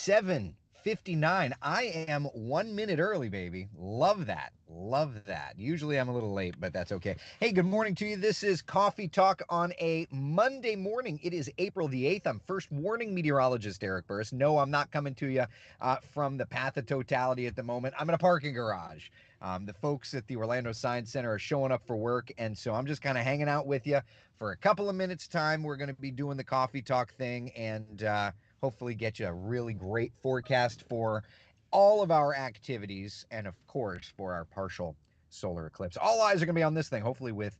7:59. I am 1 minute early, baby. Love that. Love that. Usually I'm a little late, but that's okay. Hey, good morning to you. This is Coffee Talk on a Monday morning. It is April the 8th. I'm first warning meteorologist Eric Burris. No, I'm not coming to you from the path of totality at the moment. I'm in a parking garage. The folks at the Orlando Science Center are showing up for work, and so I'm just kind of hanging out with you for a couple of minutes' time. We're going to be doing the Coffee Talk thing, and hopefully get you a really great forecast for all of our activities and, of course, for our partial solar eclipse. All eyes are going to be on this thing, hopefully with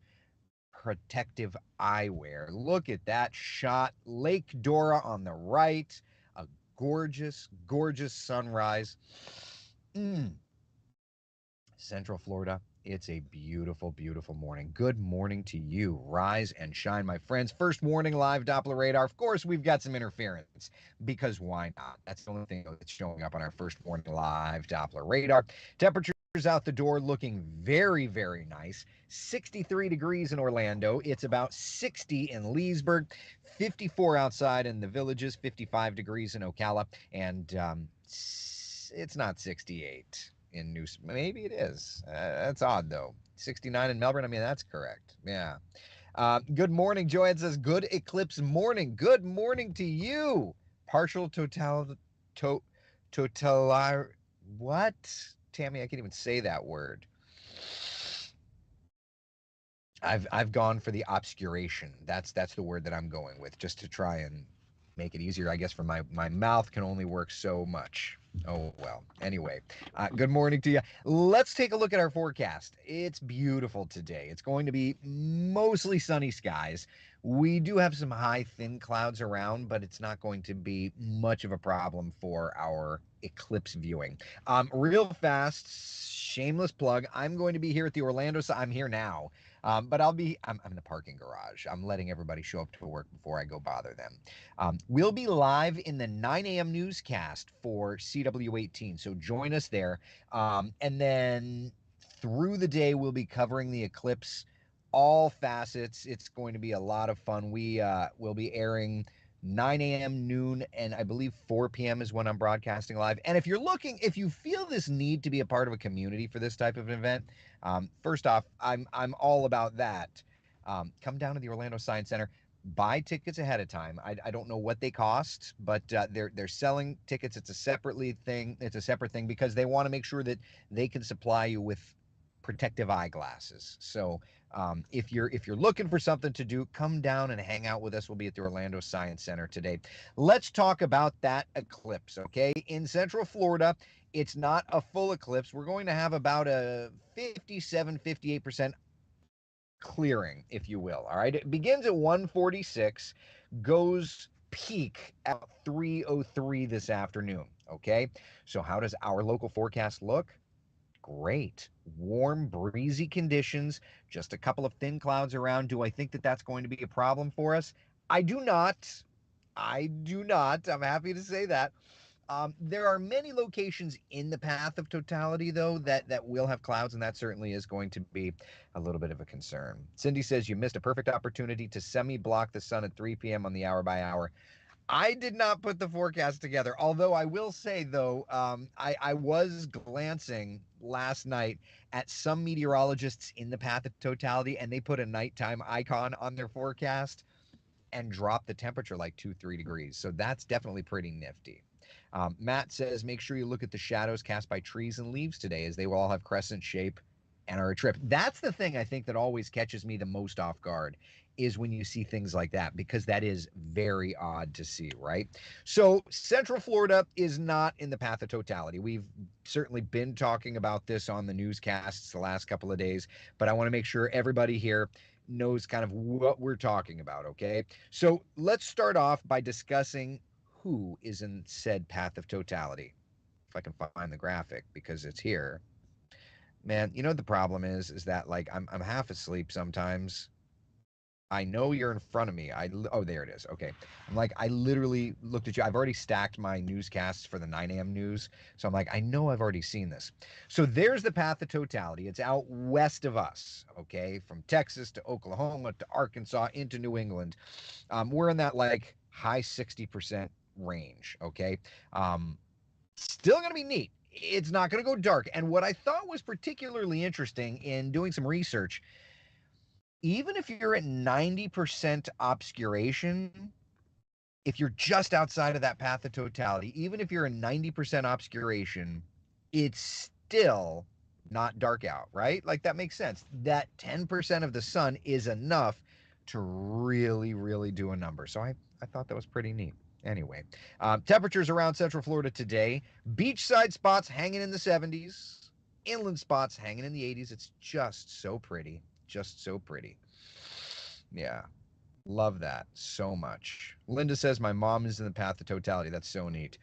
protective eyewear. Look at that shot. Lake Dora on the right. A gorgeous, gorgeous sunrise. Central Florida. It's a beautiful, beautiful morning. Good morning to you. Rise and shine, my friends. First warning, live Doppler radar. Of course, we've got some interference because why not? That's the only thing that's showing up on our first warning live Doppler radar. Temperatures out the door looking very, very nice. 63 degrees in Orlando. It's about 60 in Leesburg. 54 outside in the Villages. 55 degrees in Ocala. And it's not 68. In New, maybe it is. That's odd though. 69 in Melbourne. I mean, that's correct. Yeah. Good morning, Joanne says. Good eclipse morning. Good morning to you. Partial what? Tammy, I can't even say that word. I've gone for the obscuration. That's the word that I'm going with, just to try and make it easier. I guess for my mouth can only work so much. Oh, well. Anyway, good morning to you. Let's take a look at our forecast. It's beautiful today. It's going to be mostly sunny skies. We do have some high, thin clouds around, but it's not going to be much of a problem for our eclipse viewing. Real fast, shameless plug. I'm going to be here at the Orlando. I'm here now. But I'm in the parking garage. I'm letting everybody show up to work before I go bother them. We'll be live in the 9 a.m. newscast for CW18. So join us there. And then through the day, we'll be covering the eclipse, all facets. It's going to be a lot of fun. We'll be airing 9 a.m., noon, and I believe 4 p.m. is when I'm broadcasting live. And if you feel this need to be a part of a community for this type of an event, first off, I'm all about that. Come down to the Orlando Science Center, buy tickets ahead of time. I don't know what they cost, but they're selling tickets. It's a separate thing because they want to make sure that they can supply you with protective eyeglasses. So if you're looking for something to do, come down and hang out with us. We'll be at the Orlando Science Center today. Let's talk about that eclipse, okay? In Central Florida, it's not a full eclipse. We're going to have about a 57-58% clearing, if you will. All right. It begins at 1:46, goes peak at 3:03 this afternoon. Okay. So how does our local forecast look? Great. Warm, breezy conditions, just a couple of thin clouds around. Do I think that that's going to be a problem for us? I do not. I do not. I'm happy to say that. There are many locations in the path of totality, though, that will have clouds, and that certainly is going to be a little bit of a concern. Cindy says you missed a perfect opportunity to semi-block the sun at 3 p.m. on the hour by hour. I did not put the forecast together, although I will say, though, I was glancing last night at some meteorologists in the path of totality, and they put a nighttime icon on their forecast and dropped the temperature like 2-3 degrees. So that's definitely pretty nifty. Matt says, make sure you look at the shadows cast by trees and leaves today, as they will all have crescent shape and are a trip. That's the thing I think that always catches me the most off guard, is when you see things like that, because that is very odd to see, right? So Central Florida is not in the path of totality. We've certainly been talking about this on the newscasts the last couple of days, but I want to make sure everybody here knows kind of what we're talking about, okay? So let's start off by discussing who is in said path of totality. If I can find the graphic, because it's here. Man, you know the problem is that like I'm half asleep sometimes. I know you're in front of me. Oh, there it is. Okay. I'm like, I literally looked at you. I've already stacked my newscasts for the 9 a.m. news. So I'm like, I know I've already seen this. So there's the path of totality. It's out west of us, okay? From Texas to Oklahoma to Arkansas into New England. We're in that like high 60% range. Okay. Still going to be neat. It's not going to go dark. And what I thought was particularly interesting in doing some research, even if you're at 90% obscuration, if you're just outside of that path of totality, even if you're in 90% obscuration, it's still not dark out, right? Like that makes sense. That 10% of the sun is enough to really, really do a number. So I thought that was pretty neat. Anyway, temperatures around Central Florida today, beachside spots hanging in the 70s, inland spots hanging in the 80s. It's just so pretty. Just so pretty. Yeah. Love that so much. Linda says, my mom is in the path of totality. That's so neat.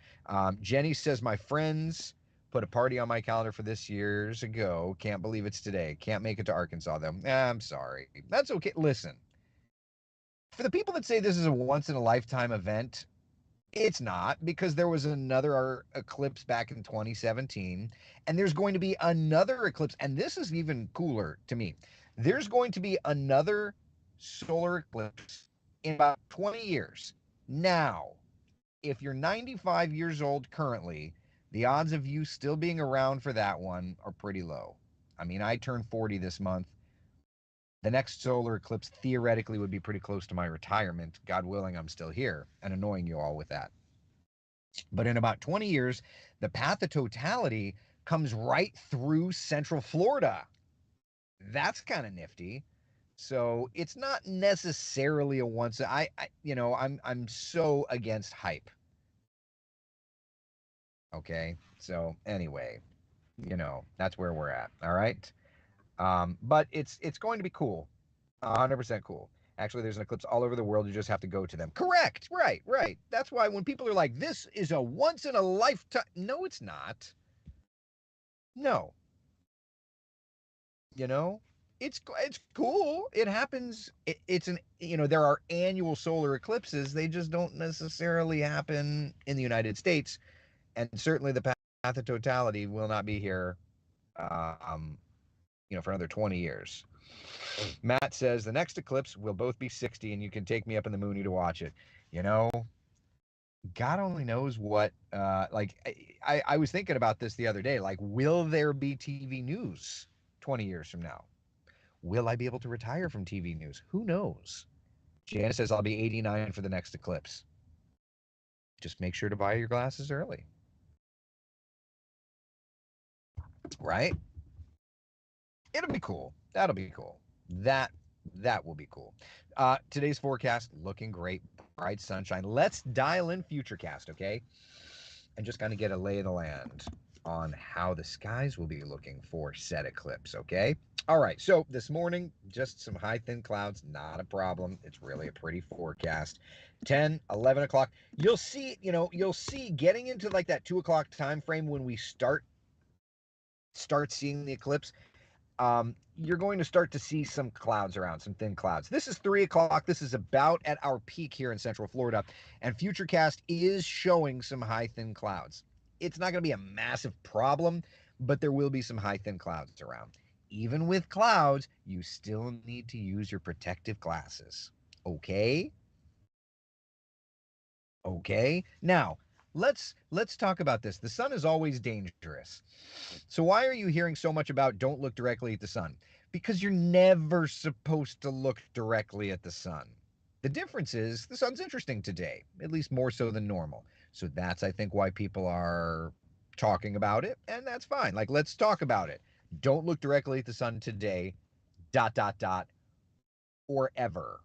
Jenny says, my friends put a party on my calendar for this years ago. Can't believe it's today. Can't make it to Arkansas, though. I'm sorry. That's okay. Listen, for the people that say this is a once in a lifetime event, it's not, because there was another eclipse back in 2017, and there's going to be another eclipse, and this is even cooler to me. There's going to be another solar eclipse in about 20 years. Now, if you're 95 years old currently, the odds of you still being around for that one are pretty low. I mean, I turned 40 this month. The next solar eclipse theoretically would be pretty close to my retirement. God willing, I'm still here and annoying you all with that. But in about 20 years, the path of totality comes right through Central Florida. That's kind of nifty. So it's not necessarily a once. I'm so against hype. Okay. So anyway, that's where we're at. All right. But it's going to be cool. 100% cool. Actually, there's an eclipse all over the world. You just have to go to them. Correct. Right. Right. That's why when people are like, this is a once in a lifetime. No, it's not. No. You know, it's cool. It happens. It's an there are annual solar eclipses. They just don't necessarily happen in the United States, and certainly the path of totality will not be here. Um, for another 20 years. Matt says the next eclipse will both be 60, and you can take me up in the Mooney to watch it. You know, God only knows what. Like I was thinking about this the other day. Like, will there be TV news 20 years from now? Will I be able to retire from TV news? Who knows? Janice says I'll be 89 for the next eclipse. Just make sure to buy your glasses early. Right? It'll be cool. That'll be cool. That will be cool. Today's forecast looking great. Bright sunshine. Let's dial in Futurecast, okay? And just kind of get a lay of the land on how the skies will be looking for said eclipse, okay? All right, so this morning, just some high thin clouds, not a problem. It's really a pretty forecast. 10, 11 o'clock. You'll see getting into like that 2 o'clock time frame when we start seeing the eclipse. You're going to start to see some clouds around, some thin clouds. This is 3 o'clock. This is about at our peak here in Central Florida, and Futurecast is showing some high thin clouds. It's not going to be a massive problem, but there will be some high thin clouds around. Even with clouds, you still need to use your protective glasses. Okay? Okay? Now, let's talk about this. The sun is always dangerous. So why are you hearing so much about don't look directly at the sun? Because you're never supposed to look directly at the sun. The difference is the sun's interesting today, at least more so than normal. So that's, I think, why people are talking about it, and that's fine. Like, let's talk about it. Don't look directly at the sun today, dot, dot, dot, or ever,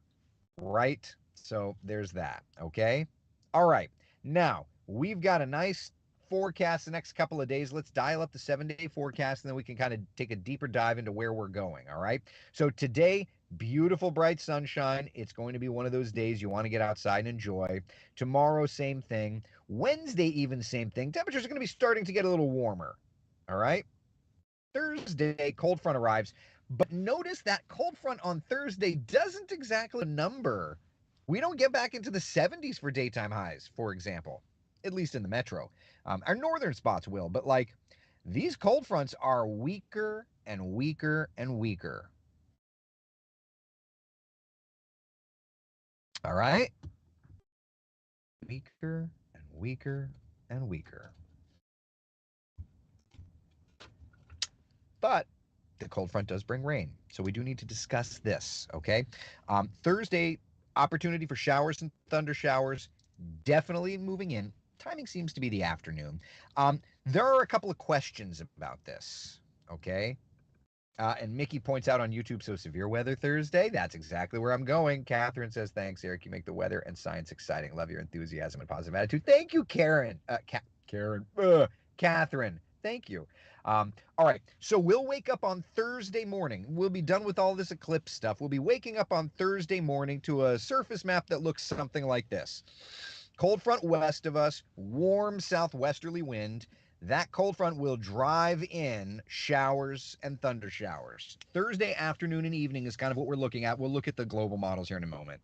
right? So there's that, okay? All right. Now, we've got a nice forecast the next couple of days. Let's dial up the 7-day forecast, and then we can kind of take a deeper dive into where we're going. All right. So today, beautiful bright sunshine. It's going to be one of those days you want to get outside and enjoy. Tomorrow, same thing. Wednesday, even same thing. Temperatures are going to be starting to get a little warmer. All right. Thursday, cold front arrives. But notice that cold front on Thursday doesn't exactly number. We don't get back into the 70s for daytime highs, for example, at least in the metro. Our northern spots will, but like these cold fronts are weaker and weaker and weaker. All right? Weaker and weaker and weaker. But the cold front does bring rain, so we do need to discuss this, okay? Thursday, opportunity for showers and thunder showers, definitely moving in. Timing seems to be the afternoon. There are a couple of questions about this, okay? And Mickey points out on YouTube, so severe weather Thursday. That's exactly where I'm going. Catherine says, thanks, Eric. You make the weather and science exciting. Love your enthusiasm and positive attitude. Thank you, Karen. Catherine. Thank you. All right. So we'll wake up on Thursday morning. We'll be done with all this eclipse stuff. We'll be waking up on Thursday morning to a surface map that looks something like this. Cold front west of us, warm southwesterly wind. That cold front will drive in showers and thunder showers. Thursday afternoon and evening is kind of what we're looking at. We'll look at the global models here in a moment.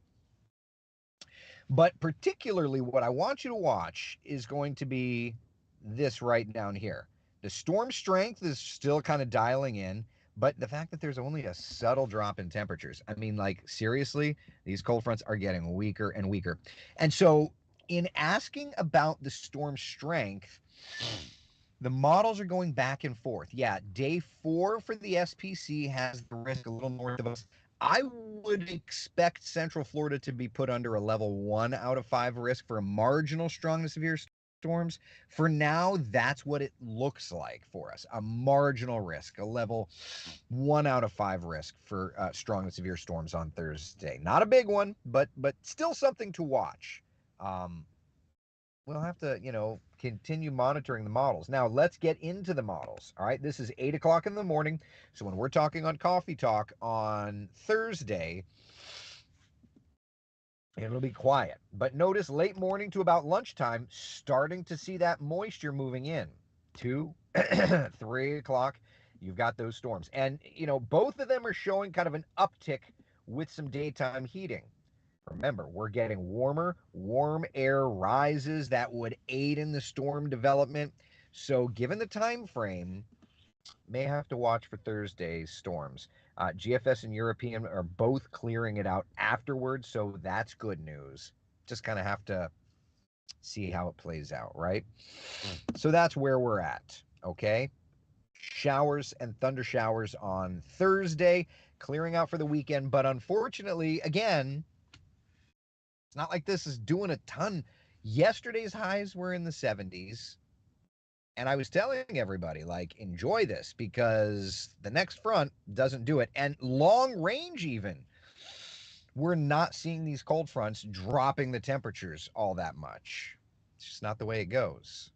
But particularly what I want you to watch is going to be this right down here. The storm strength is still kind of dialing in, but the fact that there's only a subtle drop in temperatures. I mean, like, seriously, these cold fronts are getting weaker and weaker. And so in asking about the storm strength, the models are going back and forth. Yeah, day 4 for the SPC has the risk a little north of us. I would expect Central Florida to be put under a level 1 out of 5 risk for a marginal strong to severe storms. For now, that's what it looks like for us. A marginal risk, a level 1 out of 5 risk for strong to severe storms on Thursday. Not a big one, but still something to watch. We'll have to, continue monitoring the models. Now, let's get into the models. All right, this is 8 o'clock in the morning. So when we're talking on Coffee Talk on Thursday, it'll be quiet. But notice late morning to about lunchtime, starting to see that moisture moving in. 2, 3 o'clock, you've got those storms. And, both of them are showing kind of an uptick with some daytime heating. Remember, we're getting warmer. Warm air rises that would aid in the storm development. So given the time frame, may have to watch for Thursday's storms. GFS and European are both clearing it out afterwards, so that's good news. Just kind of have to see how it plays out, right? So that's where we're at, okay? Showers and thunder showers on Thursday, clearing out for the weekend, but unfortunately, again, it's not like this is doing a ton. Yesterday's highs were in the 70s. And I was telling everybody, like, enjoy this because the next front doesn't do it. And long range, even, we're not seeing these cold fronts dropping the temperatures all that much. It's just not the way it goes.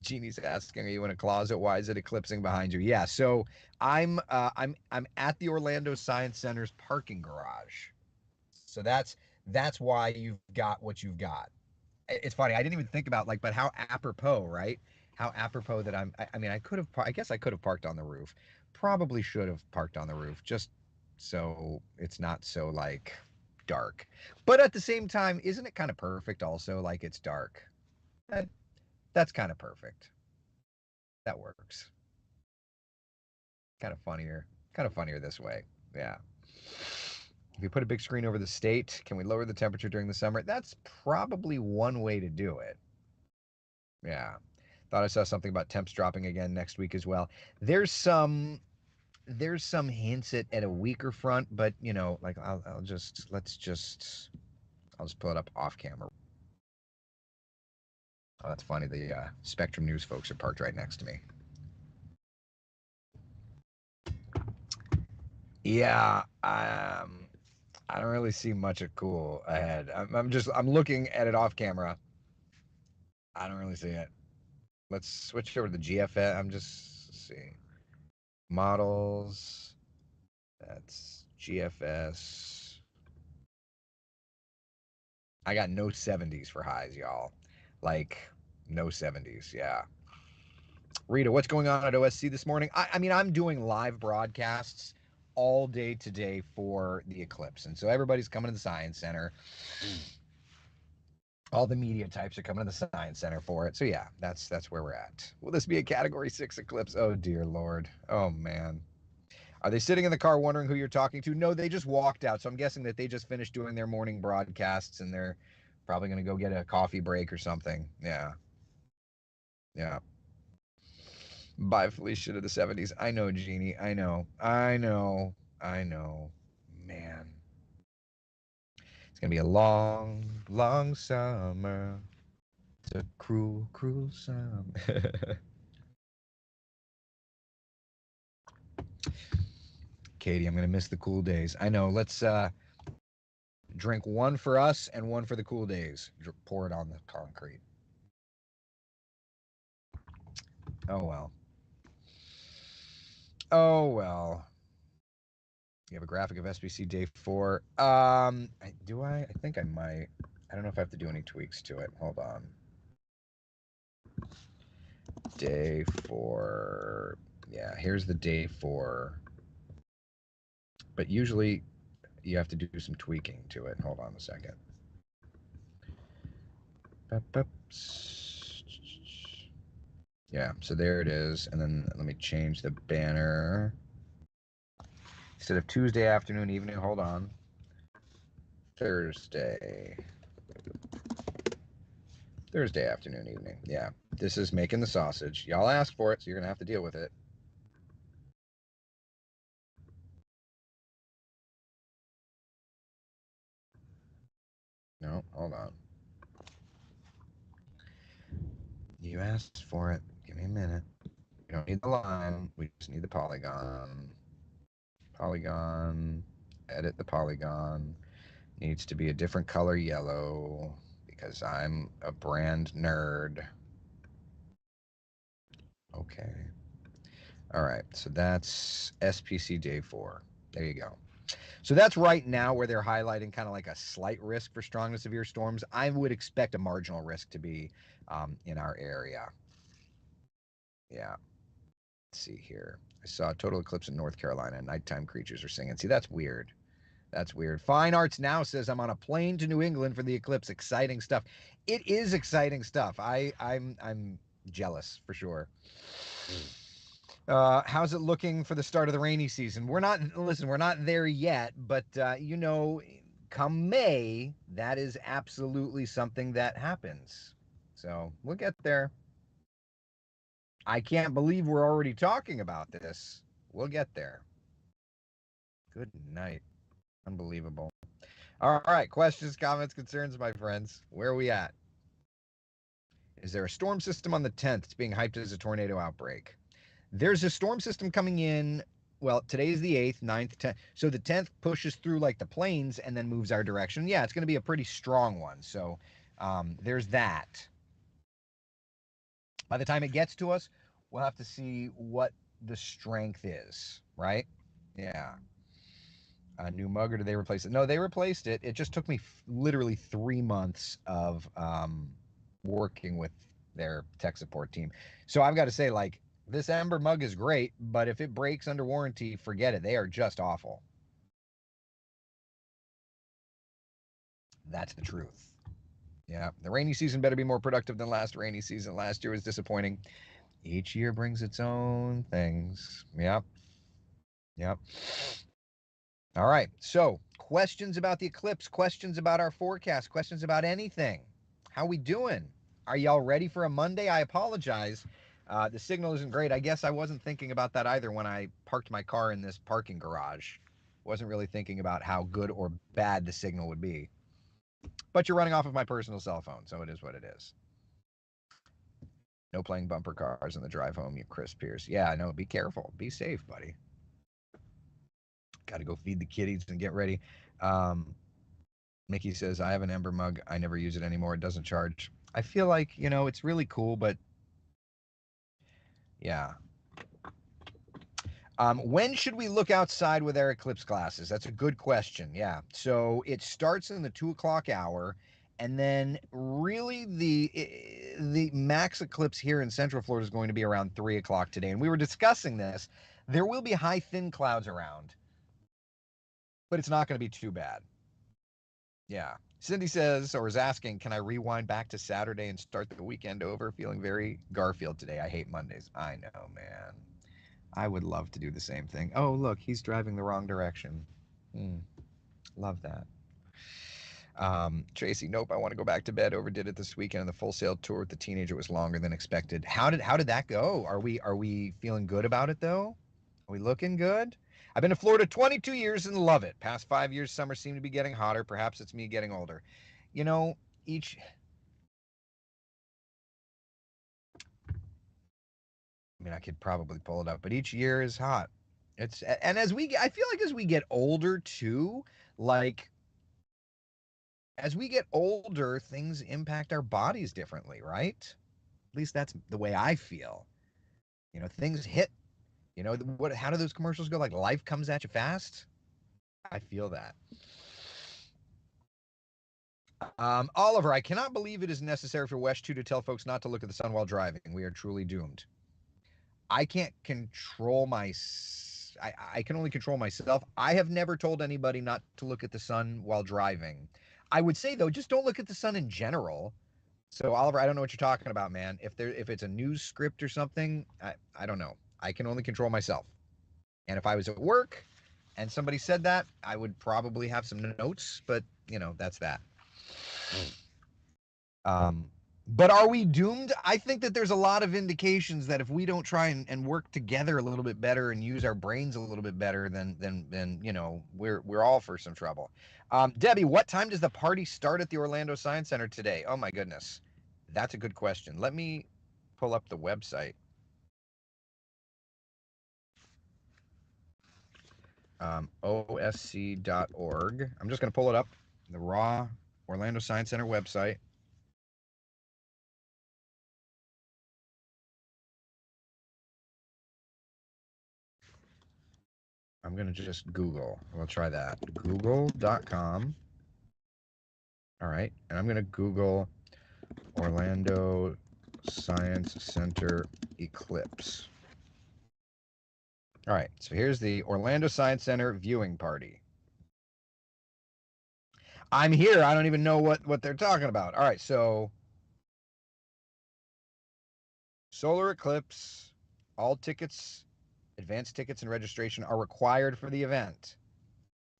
Jeannie's asking, are you in a closet? Why is it eclipsing behind you? Yeah, so I'm at the Orlando Science Center's parking garage. So that's why you've got what you've got. It's funny. I didn't even think about but how apropos, right? How apropos that I guess I could have parked on the roof. Probably should have parked on the roof just so it's not so dark. But at the same time, isn't it kind of perfect also? Like it's dark. That's kind of perfect. That works. Kind of funnier this way. Yeah. If you put a big screen over the state, can we lower the temperature during the summer? That's probably one way to do it. Yeah. Thought I saw something about temps dropping again next week as well. There's some hints at a weaker front, but I'll just pull it up off camera. Oh, that's funny. The Spectrum News folks are parked right next to me. Yeah, I don't really see much of cool ahead. I'm looking at it off camera. I don't really see it. Let's switch over to the GFS. I'm just seeing models. That's GFS. I got no 70s for highs, y'all. No 70s. Yeah. Rita, what's going on at OSC this morning? I'm doing live broadcasts all day today for the eclipse. And so everybody's coming to the Science Center. All the media types are coming to the Science Center for it. So yeah, that's where we're at. Will this be a Category 6 eclipse? Oh, dear Lord. Oh, man. Are they sitting in the car wondering who you're talking to? No, they just walked out. So I'm guessing that they just finished doing their morning broadcasts and they're Probably going to go get a coffee break or something. Yeah. Yeah. Bye, Felicia to the 70s. I know, Jeannie. I know. I know. I know. Man. It's going to be a long, long summer. It's a cruel, cruel summer. Katie, I'm going to miss the cool days. I know. Let's drink one for us and one for the cool days. Pour it on the concrete. Oh, well. Oh, well. You have a graphic of SBC day 4. Do I? I think I might. I don't know if I have to do any tweaks to it. Hold on. Day 4. Yeah, here's the day 4. But usually you have to do some tweaking to it. Hold on a second. Yeah, so there it is. And then let me change the banner. Instead of Tuesday afternoon, evening, hold on. Thursday afternoon, evening. Yeah, this is making the sausage. Y'all asked for it, so you're going to have to deal with it. No, hold on. You asked for it. Give me a minute. We don't need the line. We just need the polygon. Polygon. Edit the polygon. Needs to be a different color yellow because I'm a brand nerd. Okay. All right. So that's SPC day 4. There you go. So that's right now where they're highlighting kind of like a slight risk for strong to severe storms. I would expect a marginal risk to be in our area. Yeah. Let's see here. I saw a total eclipse in North Carolina. Nighttime creatures are singing. See, that's weird. That's weird. Fine Arts Now says I'm on a plane to New England for the eclipse. Exciting stuff. It is exciting stuff. I'm jealous for sure. How's it looking for the start of the rainy season? We're not there yet, but come May, that is absolutely something that happens. So we'll get there. I can't believe we're already talking about this. We'll get there. Good night. Unbelievable. All right. Questions, comments, concerns, my friends. Where are we at? Is there a storm system on the 10th? It's being hyped as a tornado outbreak. There's a storm system coming in. Well, today's the 8th, 9th, 10th. So the 10th pushes through like the plains and then moves our direction. Yeah, it's going to be a pretty strong one. So there's that. By the time it gets to us, we'll have to see what the strength is, right? Yeah. A new mug, or did they replace it? No, they replaced it. It just took me literally 3 months of working with their tech support team. So I've got to say, like, this Ember mug is great, but if it breaks under warranty, forget it. They are just awful. That's the truth. Yeah, the rainy season better be more productive than last rainy season. Last year was disappointing. Each year brings its own things. Yep. Yep. All right. So, questions about the eclipse, questions about our forecast, questions about anything. How we doing? Are y'all ready for a Monday? I apologize. The signal isn't great. I guess I wasn't thinking about that either when I parked my car in this parking garage. Wasn't really thinking about how good or bad the signal would be. But you're running off of my personal cell phone, so it is what it is. No playing bumper cars on the drive home, you Chris Pierce. Yeah, no, be careful. Be safe, buddy. Got to go feed the kitties and get ready. Mickey says, I have an Ember mug. I never use it anymore. It doesn't charge. I feel like, it's really cool, but yeah. When should we look outside with our eclipse glasses? That's a good question. Yeah. So it starts in the 2 o'clock hour. And then really the max eclipse here in Central Florida is going to be around 3 o'clock today. And we were discussing this. There will be high, thin clouds around, but it's not going to be too bad. Yeah. Cindy says, or is asking, can I rewind back to Saturday and start the weekend over? Feeling very Garfield today. I hate Mondays. I know, man. I would love to do the same thing. Oh, look, he's driving the wrong direction. Love that. Tracy, nope. I want to go back to bed. Overdid it this weekend. The Full Sail tour with the teenager was longer than expected. How did that go? Are we feeling good about it though? Are we looking good? I've been to Florida 22 years and love it. Past 5 years, summer seem to be getting hotter. Perhaps it's me getting older. You know, each. I mean, I could probably pull it up, but each year is hot. And I feel like as we get older too, like as we get older, things impact our bodies differently, right? At least that's the way I feel. Things hit. What? How do those commercials go? Like life comes at you fast. I feel that. Oliver, I cannot believe it is necessary for West 2 to tell folks not to look at the sun while driving. We are truly doomed. I can't control I can only control myself. I have never told anybody not to look at the sun while driving. I would say though, just don't look at the sun in general. So Oliver, I don't know what you're talking about, man. If it's a news script or something, I don't know. I can only control myself. And if I was at work and somebody said that, I would probably have some notes, but that's that. Um, but are we doomed? I think that there's a lot of indications that if we don't try and work together a little bit better and use our brains a little bit better, then we're all for some trouble. Debbie, what time does the party start at the Orlando Science Center today? Oh my goodness, that's a good question. Let me pull up the website. OSC.org. I'm just going to pull it up. The raw Orlando Science Center website. I'm going to just Google. We'll try that. Google.com. All right. And I'm going to Google Orlando Science Center Eclipse. All right. So here's the Orlando Science Center viewing party. I'm here. I don't even know what they're talking about. All right. So solar eclipse, all tickets, advanced tickets and registration are required for the event.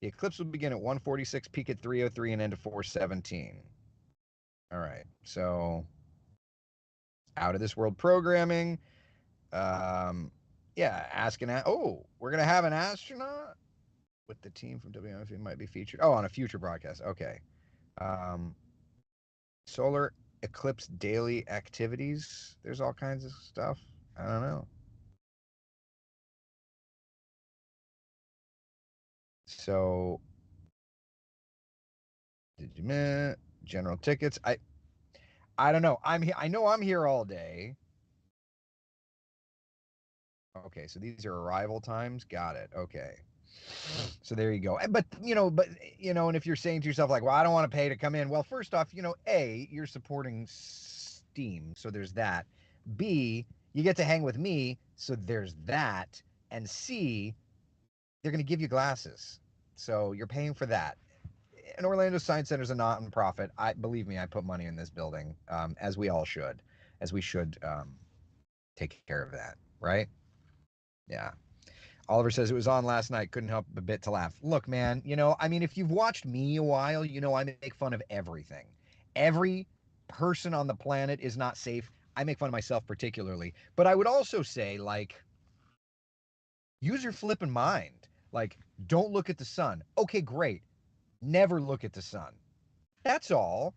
The eclipse will begin at 1:46, peak at 3:03, and end at 4:17. All right. So out of this world programming. Yeah, asking. Oh, we're gonna have an astronaut with the team from WMFE might be featured. Oh, on a future broadcast. Okay. Um, solar eclipse daily activities. There's all kinds of stuff. I don't know. So, general tickets. I don't know. I'm here. I know I'm here all day. Okay, so these are arrival times. Got it. Okay. So there you go. And if you're saying to yourself like, well, I don't want to pay to come in. Well, first off, A, you're supporting Steam, so there's that. B, you get to hang with me, so there's that. And C, they're going to give you glasses, so you're paying for that. And Orlando Science Center is a non-profit. I believe me, I put money in this building, as we all should, as we should take care of that, right? Yeah. Oliver says it was on last night. Couldn't help a bit to laugh. Look, man, I mean, if you've watched me a while, I make fun of everything. Every person on the planet is not safe. I make fun of myself particularly. But I would also say, like, use your flipping mind. Like, don't look at the sun. Okay, great. Never look at the sun. That's all.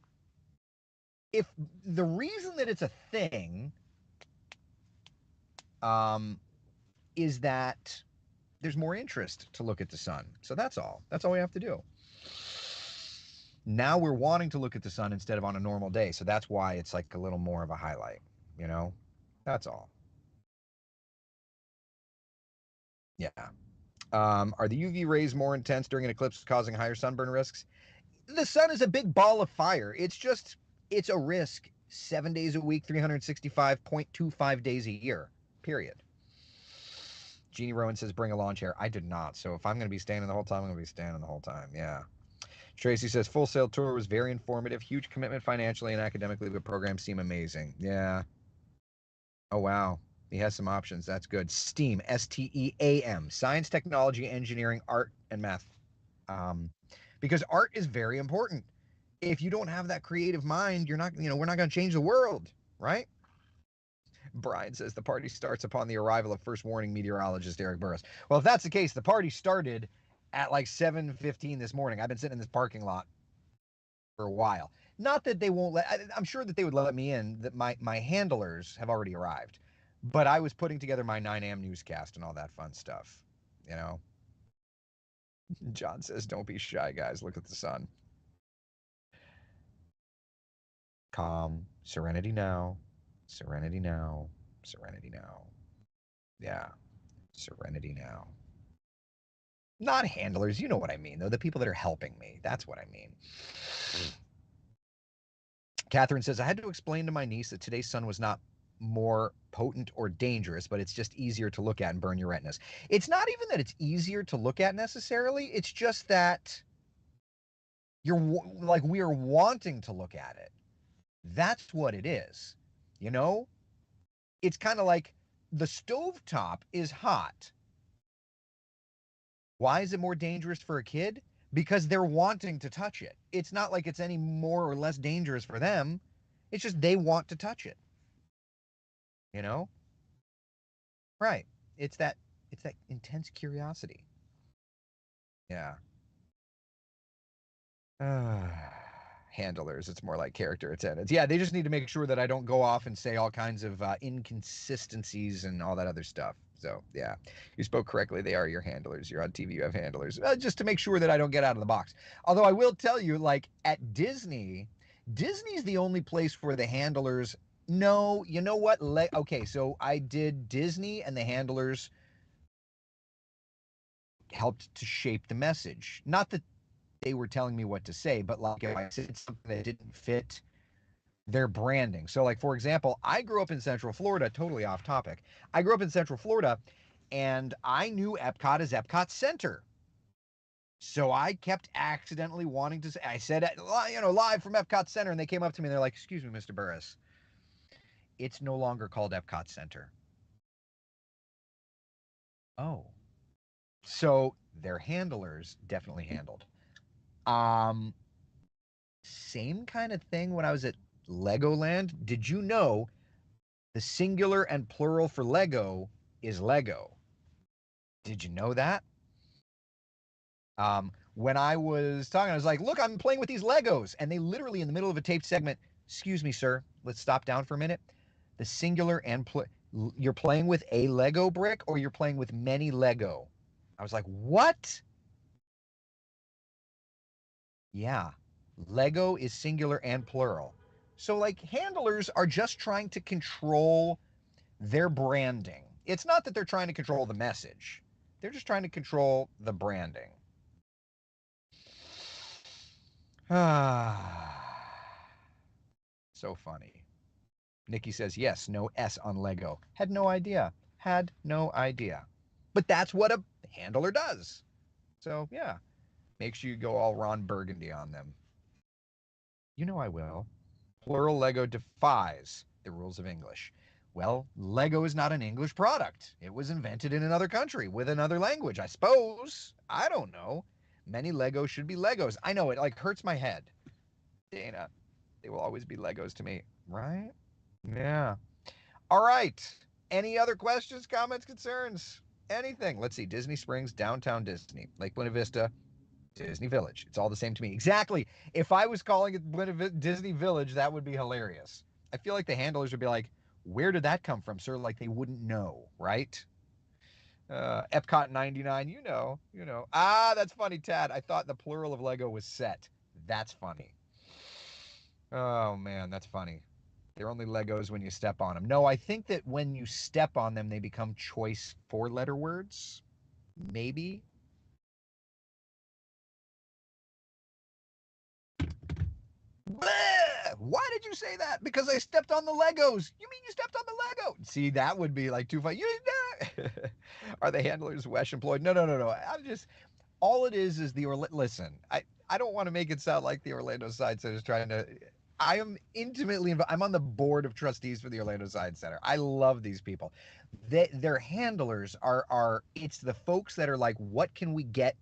If the reason that it's a thing is that there's more interest to look at the sun. So that's all. That's all we have to do. Now we're wanting to look at the sun instead of on a normal day. So that's why it's like a little more of a highlight, you know? That's all. Yeah. Are the UV rays more intense during an eclipse, causing higher sunburn risks? The sun is a big ball of fire. It's a risk 7 days a week, 365.25 days a year, period. Jeannie Rowan says, bring a lawn chair. I did not. So if I'm going to be standing the whole time, I'm going to be standing the whole time. Yeah. Tracy says, Full Sail tour was very informative, huge commitment financially and academically, but programs seem amazing. Yeah. Oh, wow. He has some options. That's good. STEAM, STEAM, science, technology, engineering, art, and math. Because art is very important. if you don't have that creative mind, you're not, we're not going to change the world, right? Brian says the party starts upon the arrival of first warning meteorologist Eric Burrows. Well, if that's the case, the party started at like 7:15 this morning. I've been sitting in this parking lot for a while. Not that they won't let, I'm sure that they would let me in, that my handlers have already arrived. But I was putting together my 9 a.m. newscast and all that fun stuff, you know? John says, don't be shy, guys. Look at the sun. Calm, serenity now, serenity now, serenity now. Yeah, serenity now. Not handlers, you know what I mean, though. The people that are helping me. That's what I mean. Catherine says, I had to explain to my niece that today's sun was not more potent or dangerous, but it's just easier to look at and burn your retinas. It's not even that it's easier to look at necessarily. It's just that you're like, we are wanting to look at it. That's what it is. You know, it's kind of like the stovetop is hot. Why is it more dangerous for a kid? Because they're wanting to touch it. It's not like it's any more or less dangerous for them. It's just they want to touch it. You know? Right. It's that intense curiosity. Yeah. Handlers, it's more like character attendants. Yeah, they just need to make sure that I don't go off and say all kinds of inconsistencies and all that other stuff. So, yeah, you spoke correctly. They are your handlers. You're on TV, you have handlers. Just to make sure that I don't get out of the box. Although I will tell you, like at Disney's the only place where the handlers. No, you know what? Okay, so I did Disney, and the handlers helped to shape the message. Not that they were telling me what to say, but like if I said something that didn't fit their branding. So, like, for example, I grew up in Central Florida, totally off topic. I grew up in Central Florida, and I knew Epcot as Epcot Center. So I kept accidentally wanting to say, I said, live from Epcot Center, and they came up to me and they're like, excuse me, Mr. Burris, it's no longer called Epcot Center. Oh. So their handlers definitely handled. Um, Same kind of thing when I was at Legoland. Did you know the singular and plural for Lego is Lego? Did you know that? When I was talking, I was like, look, I'm playing with these Legos. And they literally, in the middle of a taped segment, excuse me, sir, let's stop down for a minute. The singular and you're playing with a Lego brick or you're playing with many Lego? I was like, what? Yeah. Lego is singular and plural. So, like, handlers are just trying to control their branding. It's not that they're trying to control the message, they're just trying to control the branding. So funny. Nikki says, yes, no S on Lego. Had no idea. Had no idea. But that's what a handler does. So, yeah, make sure you go all Ron Burgundy on them. You know I will. Plural Lego defies the rules of English. Well, Lego is not an English product. It was invented in another country with another language, I suppose. I don't know. Many Legos should be Legos. I know, it like hurts my head. Dana, they will always be Legos to me, right? Yeah. All right. Any other questions, comments, concerns? Anything? Let's see. Disney Springs, Downtown Disney, Lake Buena Vista, Disney Village. It's all the same to me. Exactly. If I was calling it Disney Village, that would be hilarious. I feel like the handlers would be like, where did that come from, sir? Like they wouldn't know, right? Epcot 99, you know. Ah, that's funny, Tad. I thought the plural of Lego was set. That's funny. Oh, man, that's funny. They're only Legos when you step on them. No, I think that when you step on them, they become choice four-letter words. Maybe. Bleh! Why did you say that? Because I stepped on the Legos. You mean you stepped on the Lego? See, that would be like too funny. Are the handlers Wesh employed? No, no, no, no. I'm just, all it is the listen, I don't want to make it sound like the Orlando Science Center is trying to, I am intimately involved. I'm on the board of trustees for the Orlando Science Center. I love these people. Their handlers it's the folks that are like, what can we get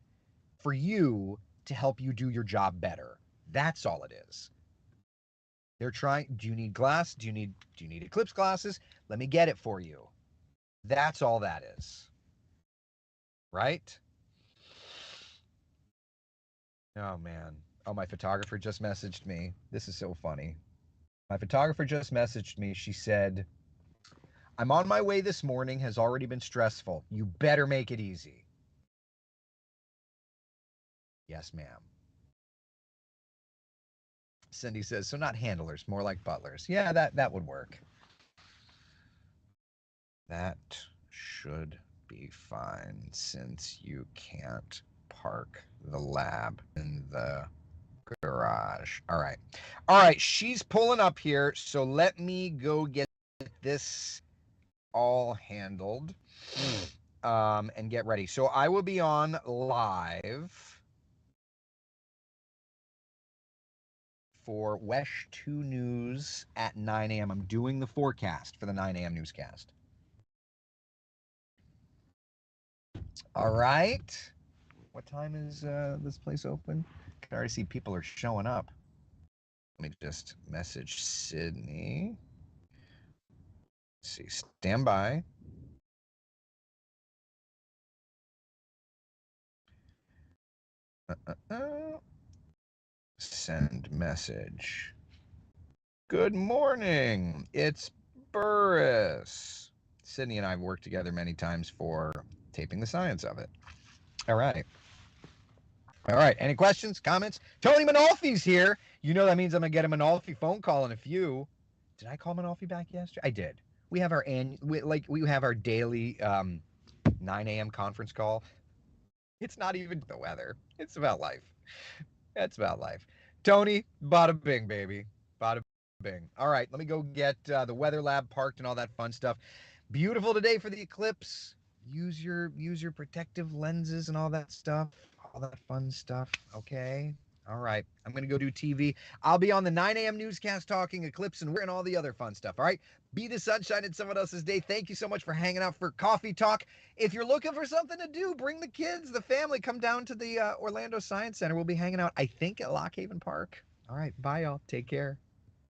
for you to help you do your job better? That's all it is. They're trying, do you need glass? Do you need Eclipse glasses? Let me get it for you. That's all that is. Right? Oh man. Oh, my photographer just messaged me. This is so funny. My photographer just messaged me. She said, I'm on my way this morning, has already been stressful. You better make it easy. Yes, ma'am. Cindy says, so not handlers, more like butlers. Yeah, that would work. That should be fine since you can't park the lab in the garage. All right. All right, she's pulling up here, so let me go get this all handled and get ready. So I will be on live for WESH 2 News at 9 a.m. I'm doing the forecast for the 9 a.m. newscast. All right. What time is this place open? I can already see people are showing up. Let me just message Sydney. Let's see, stand by. Send message. Good morning. It's Burris. Sydney and I have worked together many times for taping the science of it. All right. All right. Any questions, comments? Tony Manolfi's here. You know that means I'm gonna get a Manolfi phone call in a few. Did I call Manolfi back yesterday? I did. We have our we have our daily 9 a.m. conference call. It's not even the weather. It's about life. It's about life. Tony, bada bing, baby. Bada bing. All right, let me go get the weather lab parked and all that fun stuff. Beautiful today for the eclipse. Use your protective lenses and all that stuff. All that fun stuff. Okay. All right. I'm going to go do TV. I'll be on the 9 a.m. newscast talking eclipse and all the other fun stuff. All right. Be the sunshine in someone else's day. Thank you so much for hanging out for coffee talk. If you're looking for something to do, bring the kids, the family, come down to the Orlando Science Center. We'll be hanging out, I think, at Lock Haven Park. All right. Bye, y'all. Take care.